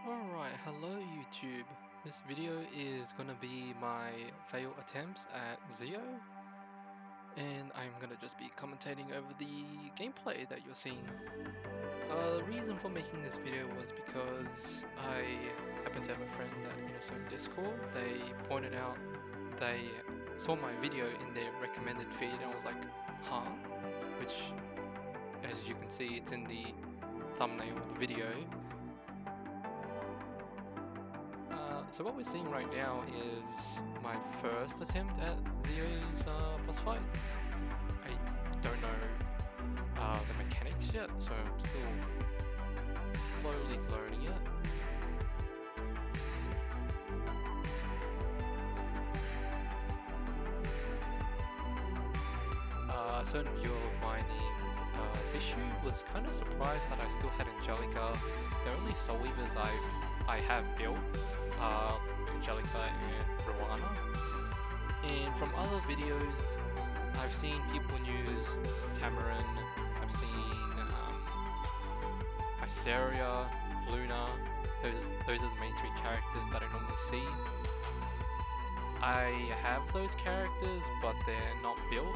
Alright, hello YouTube. This video is gonna be my fail attempts at Zio, and I'm gonna just be commentating over the gameplay that you're seeing. The reason for making this video was because I happen to have a friend that saw in Discord. They pointed out they saw my video in their recommended feed, and I was like, huh? Which, as you can see, it's in the thumbnail of the video. So what we're seeing right now is my first attempt at Zio's boss fight. I don't know the mechanics yet, so I'm still slowly learning it. A certain viewer of mine named Vishu was kind of surprised that I still had Angelica. The only soul weavers I have built are Angelica and Rowana. And from other videos, I've seen people use Tamarin, I've seen Iseria, Luna. Those are the main three characters that I normally see. I have those characters, but they're not built.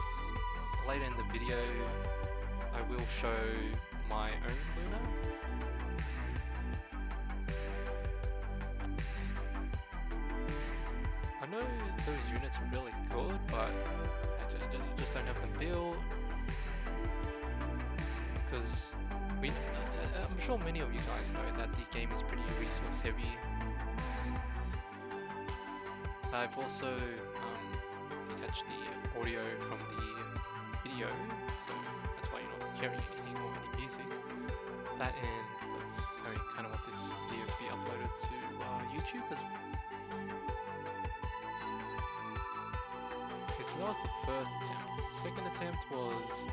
Later in the video, I will show my own Luna. I know those units are really good, but I just don't have them built. Because I'm sure many of you guys know that the game is pretty resource heavy. I've also detached the audio from the video, so that's why you're not hearing anything or any music. That and because I kind of want this video to be uploaded to YouTube as well. Okay, so that was the first attempt. The second attempt was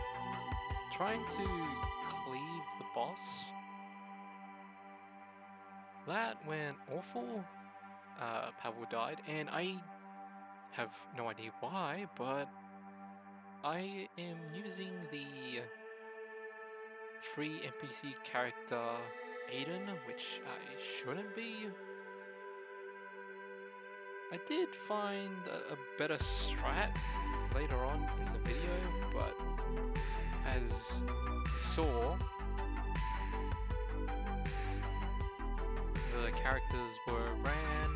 trying to cleave the boss. That went awful. Pavel died, and I have no idea why, but I am using the free NPC character Aiden, which I shouldn't be. I did find a better strat later on in the video, but as you saw, the characters were Ran,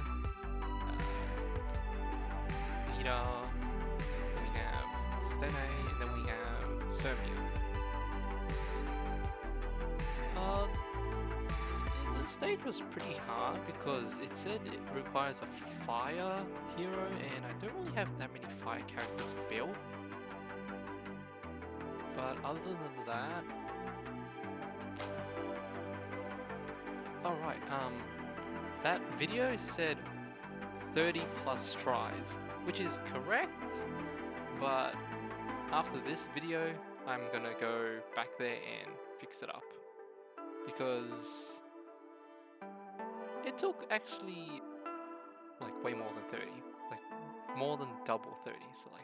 Lita, then we have Stene, and then we have Sermia. The stage was pretty hard because it said it requires a fire hero, and I don't really have that many fire characters built. But other than that, alright, that video said 30 plus tries, which is correct, but after this video, I'm gonna go back there and fix it up, because it took actually like way more than 30, like more than double 30, so like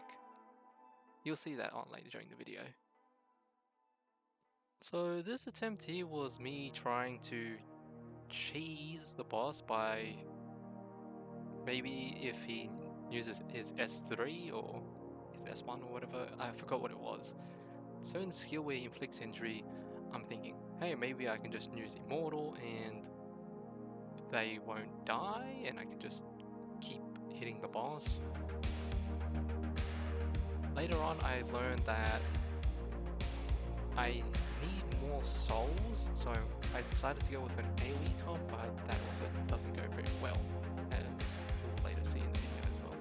you'll see that on later during the video. So this attempt here was me trying to cheese the boss by maybe if he uses his S3 or his S1 or whatever, I forgot what it was. Certain skill where he inflicts injury, I'm thinking, hey, maybe I can just use Immortal and they won't die and I can just keep hitting the boss. Later on I learned that I need more souls, so I decided to go with an AoE comp, but that also doesn't go very well, as we'll later see in the video as well.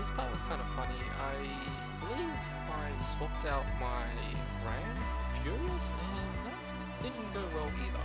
this part was kind of funny. I believe I swapped out my Ram for Furious, and that didn't go well either.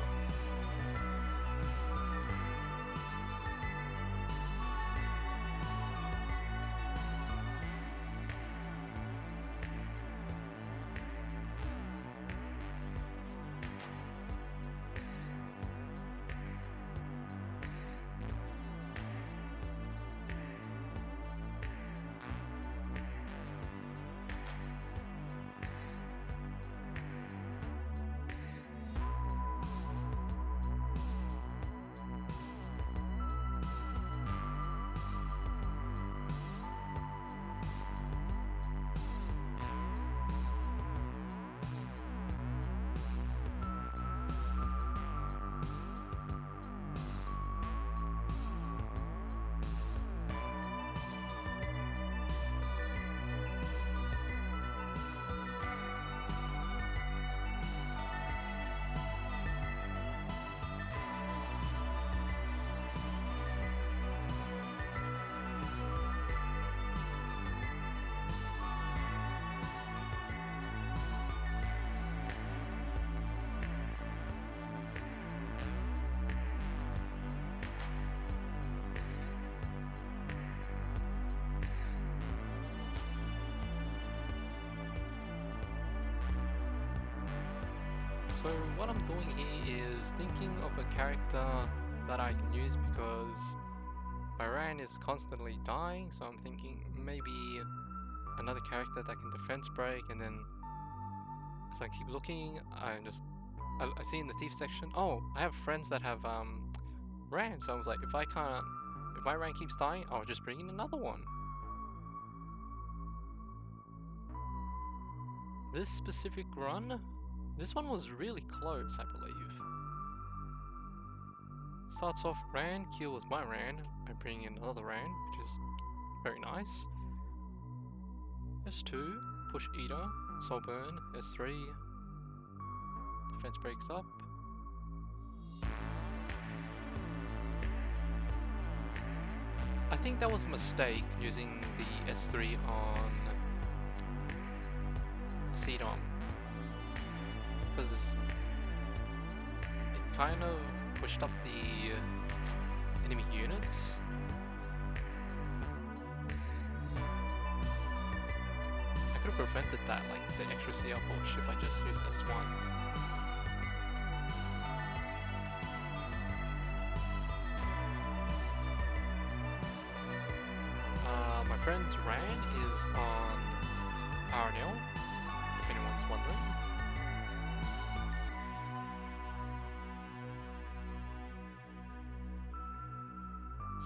So what I'm doing here is thinking of a character that I can use because my Ran is constantly dying, so I'm thinking maybe another character that can defense break, and then as I keep looking, I see in the thief section, oh, I have friends that have Ran, so I was like, if my Ran keeps dying, I'll just bring in another one. This specific run, this one was really close, I believe. Starts off Ran, kills my Ran, I bring in another Ran, which is very nice. S2, push Eater, Soul Burn, S3, defense breaks up. I think that was a mistake using the S3 on Cedom, because it kind of pushed up the enemy units. I could have prevented that, like the extra CR push, if I just used S1. My friend's Ran is on RNL, if anyone's wondering.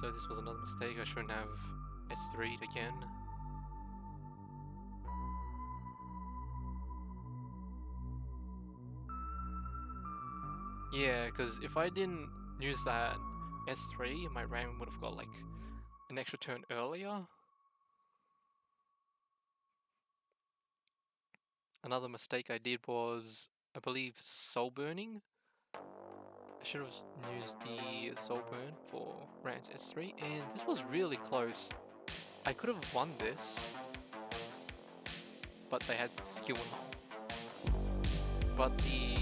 So this was another mistake, I shouldn't have S3'd again. Yeah, because if I didn't use that S3, my Ram would have got like an extra turn earlier. Another mistake I did was, I believe, soul burning. I should have used the soul burn for Ran's S3, and this was really close. I could have won this, but they had skill null. But the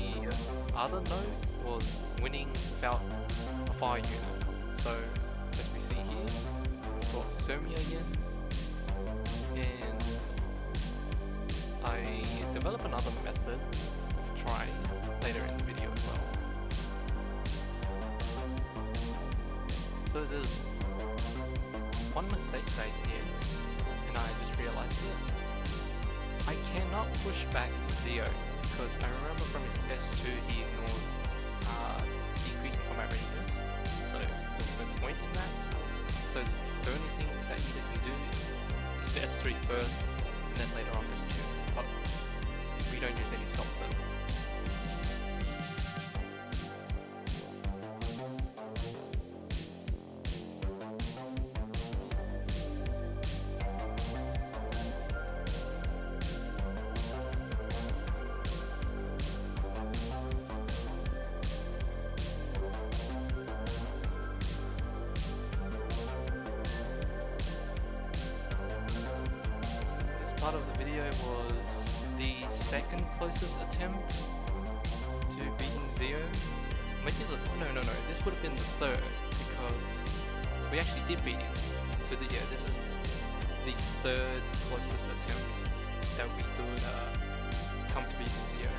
other note was winning without a fire unit. So, as we see here, we've got Sermia again, and I develop another method of trying later in the video as well. So there's one mistake that I did, and I just realized it. I cannot push back Zio, because I remember from his S2 he ignores decreasing combat readiness, so there's no point in that. So the only thing that either can do is to S3 first, and then later on S2, but we don't use any stops then. part of the video was the second closest attempt to beating Zio. Maybe no, this would have been the third, because we actually did beat him. So yeah, this is the third closest attempt that we could come to beating Zio.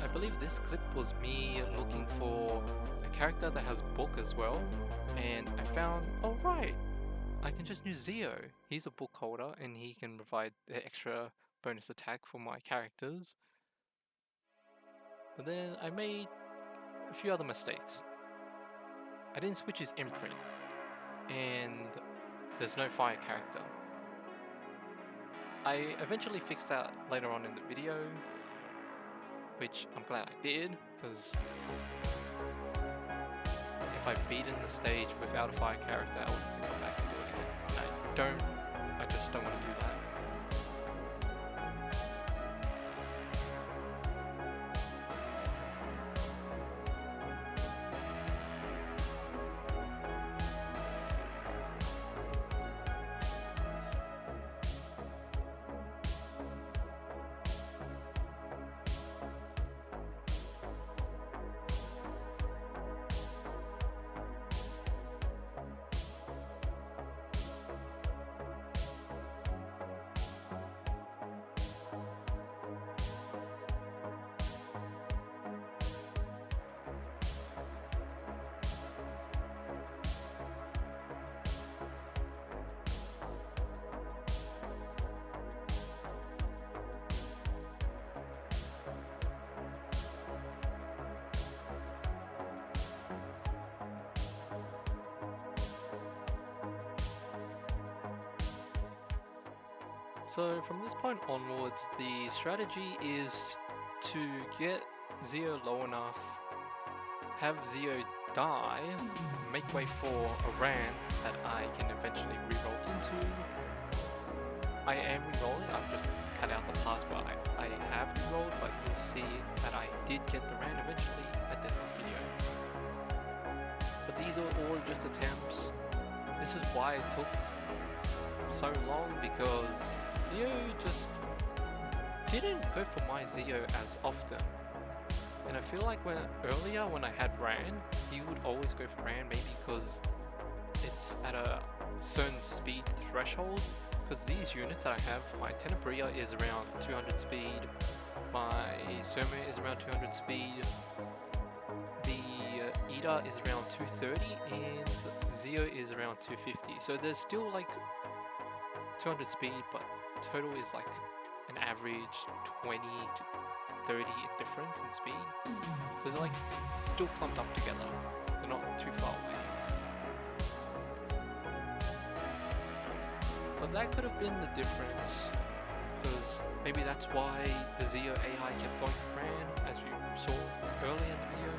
I believe this clip was me looking for a character that has book as well, and I found, oh right, I can just use Zio. He's a book holder and he can provide the extra bonus attack for my characters. But then I made a few other mistakes. I didn't switch his imprint, and there's no fire character. I eventually fixed that later on in the video, which I'm glad I did, because if I'd beaten the stage without a fire character, I would have to come back and do it again. I just don't want to do that. So from this point onwards, the strategy is to get Zio low enough, have Zio die, make way for a Ran that I can eventually reroll into. I am rerolling, I've just cut out the parts where I have rerolled, but you'll see that I did get the Ran eventually at the end of the video. But these are all just attempts. This is why it took so long, because Zio just didn't go for my Zio as often. And I feel like earlier when I had Ran, he would always go for Ran, maybe because it's at a certain speed threshold. Because these units that I have, my Tenebria is around 200 speed, my Soma is around 200 speed, the Ida is around 230, and Zio is around 250. So there's still like 200 speed, but total is like an average 20 to 30 difference in speed. So they're like still clumped up together. They're not too far away. But that could have been the difference, because maybe that's why the Zio AI kept going for Ran, as we saw earlier in the video.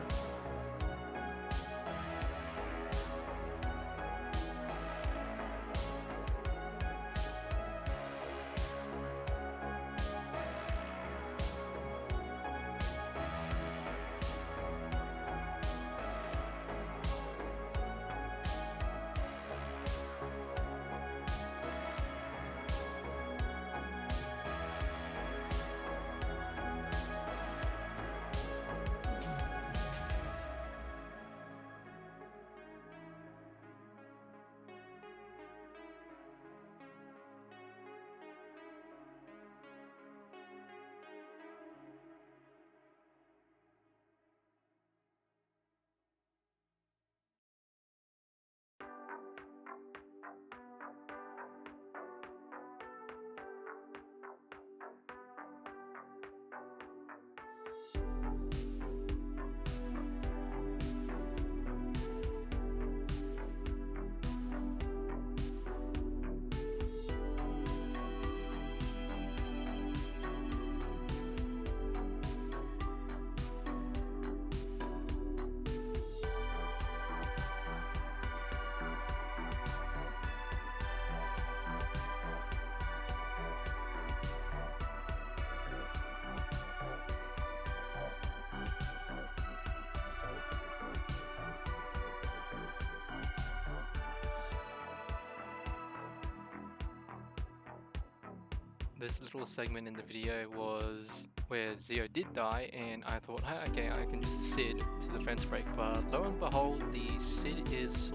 This little segment in the video was where Zio did die, and I thought, hey, okay, I can just Sid to the fence break, but lo and behold, the Sid is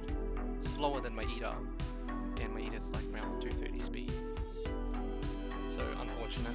slower than my Eater, and my Eater's like around 230 speed, so unfortunate.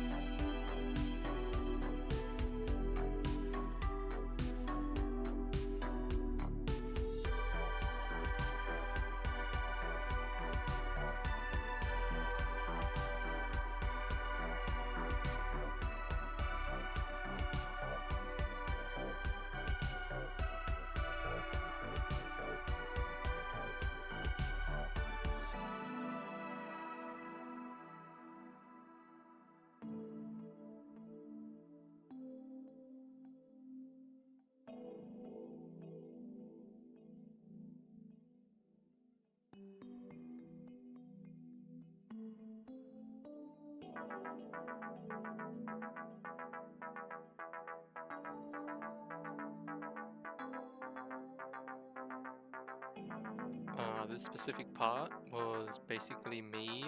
This specific part was basically me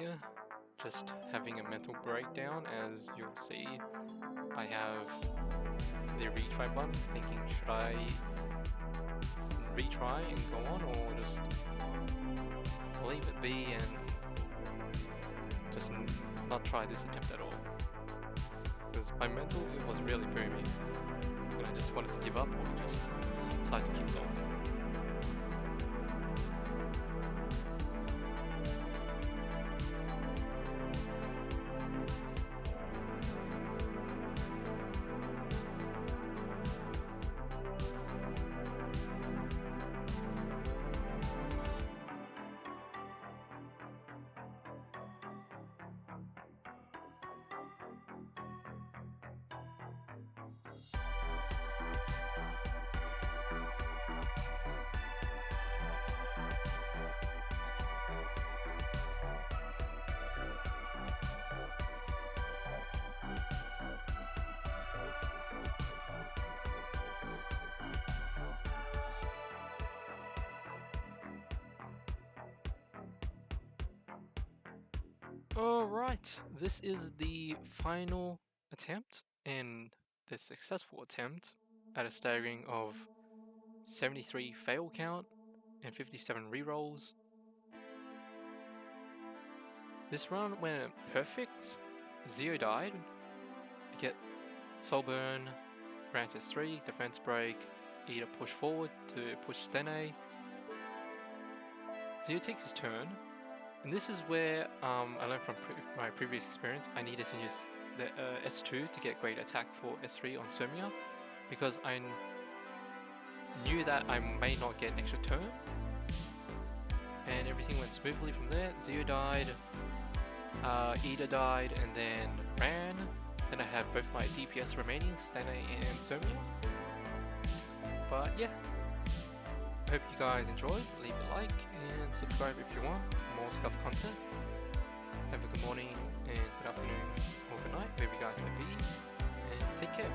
just having a mental breakdown. As you'll see, I have the retry button, thinking, should I retry and go on, or just leave it be and just not try this attempt at all? Because my mental, it was really booming, and I just wanted to give up or just decide to keep going. Alright, this is the final attempt, and the successful attempt at a staggering of 73 fail count and 57 rerolls. This run went perfect. Zio died. I get Soul Burn, Rantis 3, Defense Break, Eater push forward to push Stene. Zio takes his turn. And this is where I learned from my previous experience, I needed to use the S2 to get great attack for S3 on Somia, because I knew that I may not get an extra turn, and everything went smoothly from there. Zio died, Ida died, and then ran. Then I had both my DPS remaining, Stene and Somia. But yeah, hope you guys enjoyed. Leave a like and subscribe if you want for more Scuff content. Have a good morning and good afternoon or good night, wherever you guys may be, and take care.